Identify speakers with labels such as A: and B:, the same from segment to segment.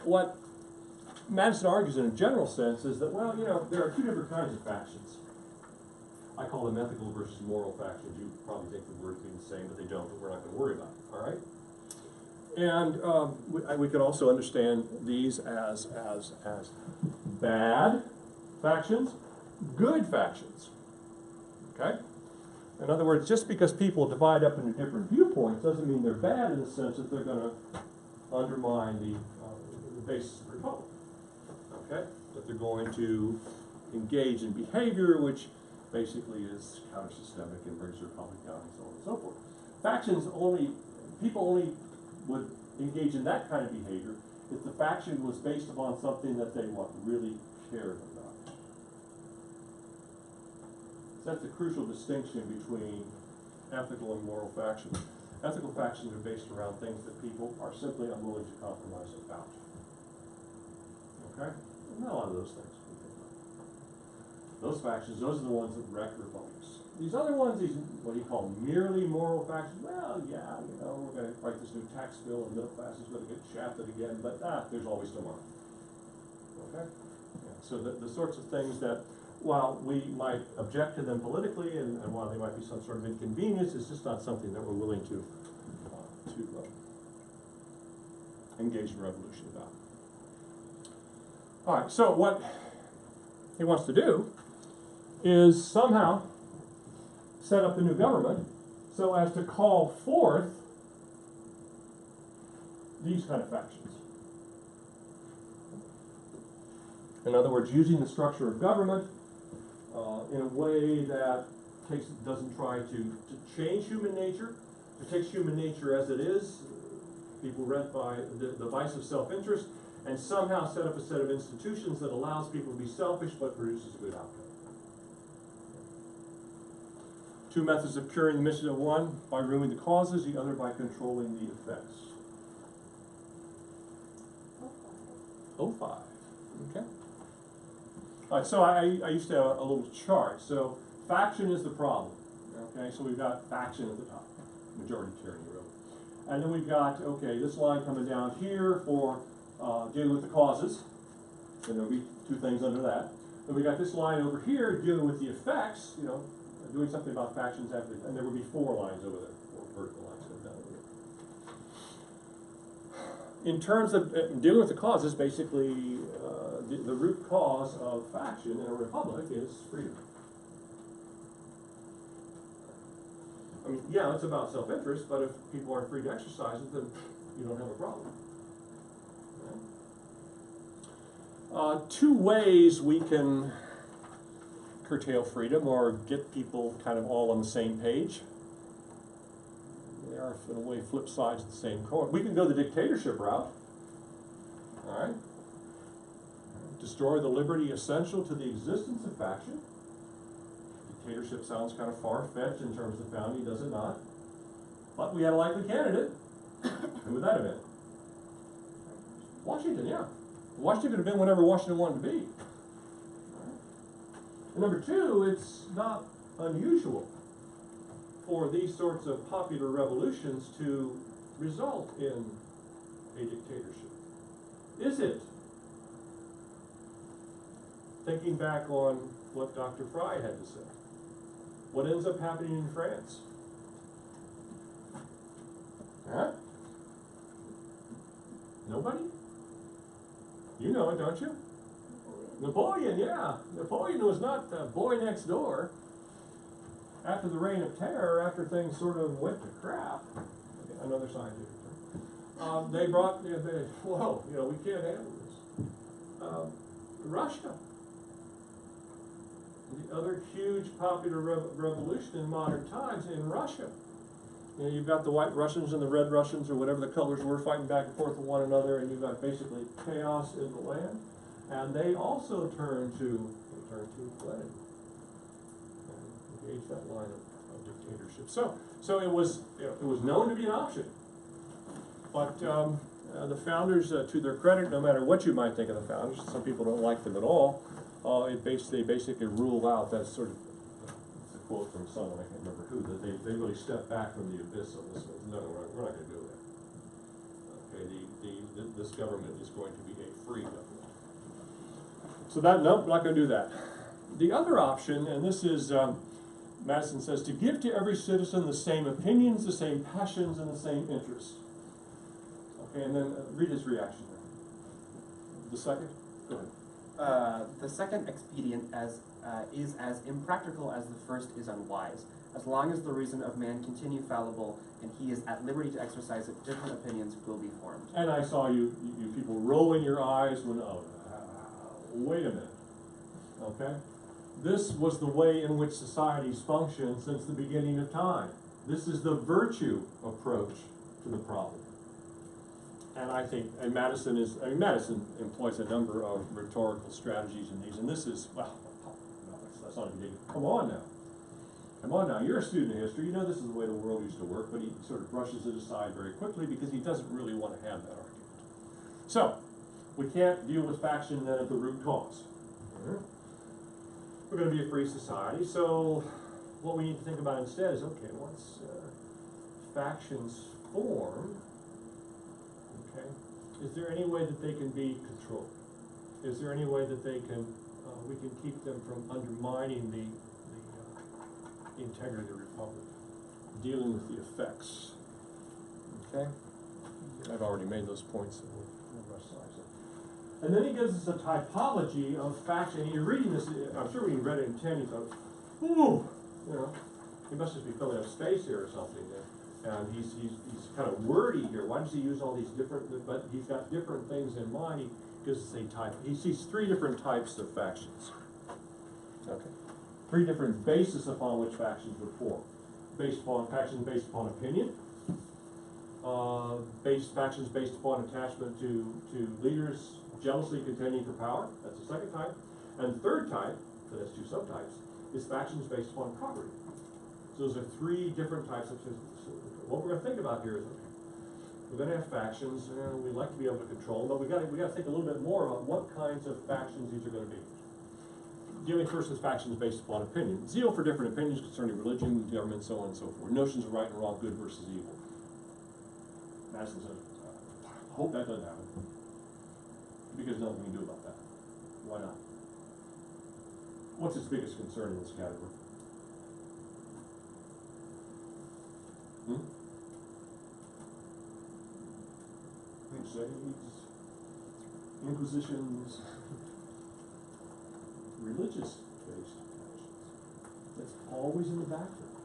A: what Madison argues in a general sense is that, well, you know, there are two different kinds of factions. I call them ethical versus moral factions. You probably think the words mean the same, but they don't, but we're not going to worry about it, all right? And we could also understand these as bad factions, good factions, okay? In other words, just because people divide up into different viewpoints doesn't mean they're bad in the sense that they're going to undermine the basis of the republic, okay? That they're going to engage in behavior which basically is counter-systemic and brings the republic down and so on and so forth. Factions people only would engage in that kind of behavior if the faction was based upon something that they really cared about. So that's the crucial distinction between ethical and moral factions. Ethical factions are based around things that people are simply unwilling to compromise about. Okay? Not a lot of those things. Those factions, those are the ones that wreck republics. These other ones, these what do you call them, merely moral factions, well, yeah, you know, we're going to write this new tax bill and the middle class is going to get shafted again, but there's always tomorrow. Okay? Yeah, so the sorts of things that, while we might object to them politically and while they might be some sort of inconvenience, it's just not something that we're willing to engage in revolution about. All right, so what he wants to do is somehow set up the new government so as to call forth these kind of factions. In other words, using the structure of government in a way that doesn't try to change human nature. It takes human nature as it is, people rent by the vice of self-interest, and somehow set up a set of institutions that allows people to be selfish but produces a good outcome. Two methods of curing the mischief: one by removing the causes, the other by controlling the effects. 05. Okay. All right, so I used to have a little chart. So faction is the problem. Okay, so we've got faction at the top, majority tyranny, really. And then we've got, okay, this line coming down here for dealing with the causes. And there'll be two things under that. Then we got this line over here dealing with the effects, you know, doing something about factions after, and there would be four lines over there, four vertical lines down over there. In terms of dealing with the causes, basically, the root cause of faction in a republic is freedom. I mean, yeah, it's about self-interest, but if people aren't free to exercise it, then you don't have a problem. Two ways we can curtail freedom or get people kind of all on the same page. They are, in a way, flip sides of the same coin. We can go the dictatorship route. All right. Destroy the liberty essential to the existence of faction. Dictatorship sounds kind of far-fetched in terms of founding, does it not? But we had a likely candidate. Who would that have been? Washington, yeah. Washington could have been whatever Washington wanted to be. And number two, it's not unusual for these sorts of popular revolutions to result in a dictatorship. Is it? Thinking back on what Dr. Fry had to say. What ends up happening in France? Huh? Nobody? You know it, don't you? Napoleon, yeah. Napoleon was not the boy next door. After the Reign of Terror, after things sort of went to crap, another scientific term, they brought, whoa, you know, we can't handle this. Russia. The other huge popular revolution in modern times in Russia. You know, you've got the white Russians and the red Russians, or whatever the colors were, fighting back and forth with one another, and you've got basically chaos in the land. And they also turn to Lenin and engage that line of dictatorship. So it was known to be an option. But the founders, to their credit, no matter what you might think of the founders, some people don't like them at all. They basically rule out that sort of. It's a quote from someone, I can't remember who, that they really stepped back from the abyss on this one. No, we're not going to do that. okay, this government is going to be a free government. So that, nope, not going to do that. The other option, and this is, Madison says, to give to every citizen the same opinions, the same passions, and the same interests. Okay, and then read his reaction there. The second? Go ahead.
B: The second expedient is as impractical as the first is unwise. As long as the reason of man continue fallible, and he is at liberty to exercise it, different opinions will be formed.
A: And I saw you people rolling your eyes when, oh, wait a minute, okay? This was the way in which societies functioned since the beginning of time. This is the virtue approach to the problem. And I think, and Madison employs a number of rhetorical strategies in these, and this is, well, no, that's not even, come on now. Come on now, you're a student of history, you know this is the way the world used to work, but he sort of brushes it aside very quickly because he doesn't really want to have that argument. So, we can't deal with faction then at the root cause. We're going to be a free society, so what we need to think about instead is, okay, once factions form, okay, is there any way that they can be controlled? Is there any way that they can, we can keep them from undermining the integrity of the republic, dealing with the effects? Okay, I've already made those points, so we'll rest size it. And then he gives us a typology of faction. You're reading this, I'm sure when you read it in 10, you thought, ooh, you know, he must just be filling up space here or something. And he's kind of wordy here. Why does he use all these different, but he's got different things in mind. He gives us a type, he sees three different types of factions. Okay. Three different bases upon which factions would form. Factions based upon opinion, factions based upon attachment to leaders jealously contending for power. That's the second type. And the third type, so that's two subtypes, is factions based upon property. So those are three different types of systems. So what we're going to think about here is, okay, we're going to have factions, and we'd like to be able to control them, but we got to think a little bit more about what kinds of factions these are going to be. Dealing first with factions based upon opinion. Zeal for different opinions concerning religion, government, so on and so forth. Notions of right and wrong, good versus evil. Madison says, I hope that doesn't happen. Because nothing we can do about that. Why not? What's his biggest concern in this category? Crusades, Inquisitions, religious-based factions. That's always in the background.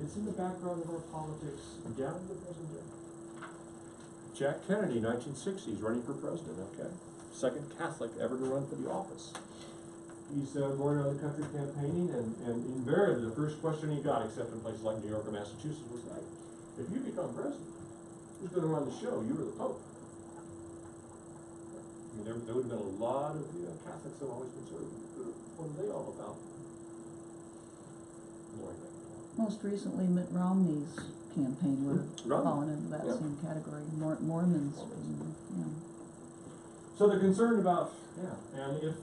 A: It's in the background of our politics down to the present day. Jack Kennedy, 1960s, running for president, okay? Second Catholic ever to run for the office. He's going around the country campaigning, and invariably the first question he got, except in places like New York or Massachusetts, was like, if you become president, who's going to run the show? You or the Pope? I mean, there would have been a lot of Catholics have always been sort of, what are they all about?
C: Most recently, Mitt Romney's campaign would have fallen into that same category. Mormons.
A: So they're concerned about, and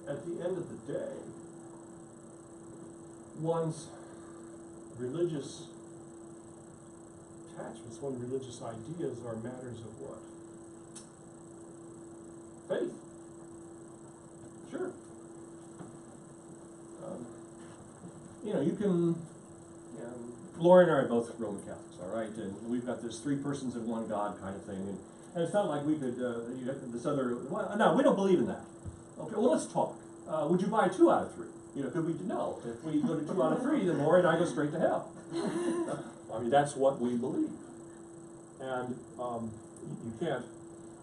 A: at the end of the day, one's religious attachments, one's religious ideas are matters of what? Faith. Sure. You can, Lori and I are both Roman Catholics, all right, and we've got this three persons in one God kind of thing, and it's not like we could, this other, well, no, we don't believe in that. Okay, well, let's talk. Would you buy 2 out of 3? Could we, no, if we go to 2 out of 3, then Lori and I go straight to hell. I mean, that's what we believe. And you can't,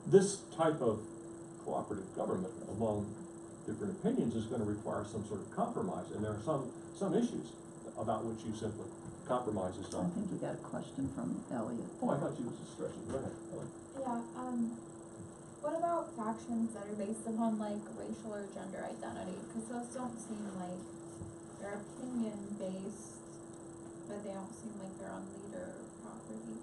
A: this type of cooperative government among different opinions is going to require some sort of compromise, and there are some issues about which you simply compromise is not.
C: I think you got a question from Elliot.
A: Oh, I thought you was stretching. Go ahead.
D: Yeah, what about factions that are based upon like racial or gender identity? Because those don't seem like they're opinion based, but they don't seem like they're on leader property.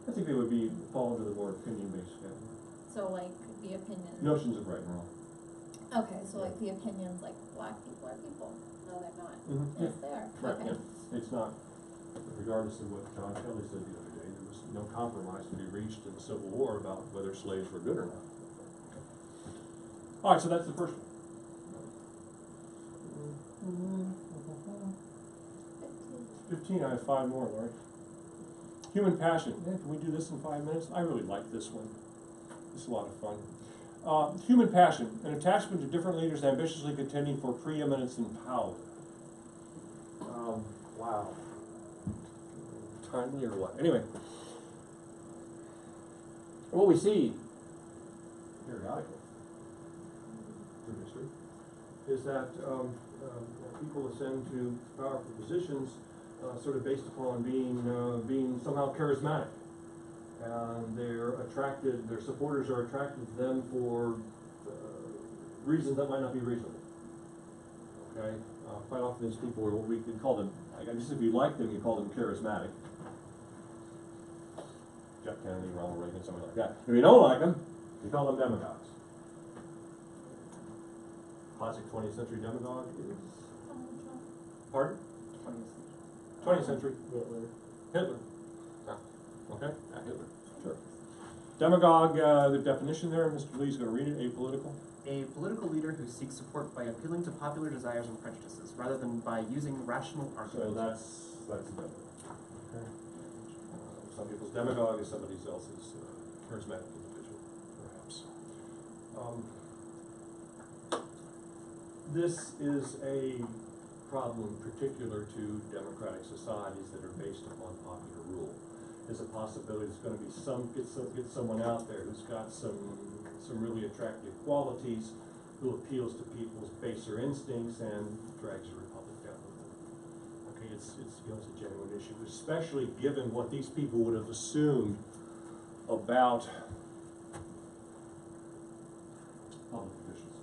A: I think they would fall into the more opinion based category.
D: So like the opinions.
A: Notions of right and wrong.
D: Okay, so like the opinions like black people are people. No, they're not.
A: Mm-hmm.
D: Yes, they are.
A: Right,
D: okay.
A: It's not, regardless of what John Kelly said the other day, there was no compromise to be reached in the Civil War about whether slaves were good or not. All right, so that's the first one. 15, I have 5 more, Lori. Human passion. Can we do this in 5 minutes? I really like this one. This is a lot of fun. Human passion, an attachment to different leaders ambitiously contending for preeminence and power. Wow. Timely or what? Anyway. What we see periodically through history is that people ascend to powerful positions sort of based upon being somehow charismatic. And they're attracted, their supporters are attracted to them for reasons that might not be reasonable. Okay? Quite often these people are what we can call them, I guess if you like them, you call them charismatic. Jeff Kennedy, Ronald Reagan, something like that. If you don't like them, you call them demagogues. Classic 20th century demagogue is, pardon? 20th century. Hitler. Okay, Hitler, sure. Demagogue, the definition there, Mr. Lee's going to read it, apolitical.
B: A political leader who seeks support by appealing to popular desires and prejudices, rather than by using rational arguments.
A: So that's demagogue. Okay. Some people's demagogue is somebody else's charismatic individual, perhaps. This is a problem particular to democratic societies that are based upon popular rule. There's a possibility there's going to be get someone out there who's got some really attractive qualities, who appeals to people's baser instincts and drags the republic down the road. Okay, it's a genuine issue, especially given what these people would have assumed about public officials.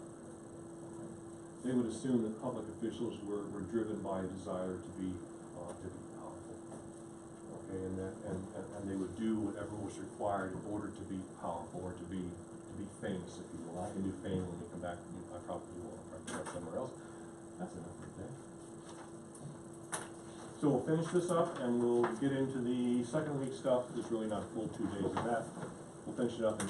A: They would assume that public officials were driven by a desire to be powerful. Okay, and they would do whatever was required in order to be powerful or to be famous, if you will. I can do fame when we come back. I probably will. I'll probably go somewhere else. That's enough for today. So we'll finish this up and we'll get into the second week stuff. There's really not a full 2 days of that. We'll finish it up in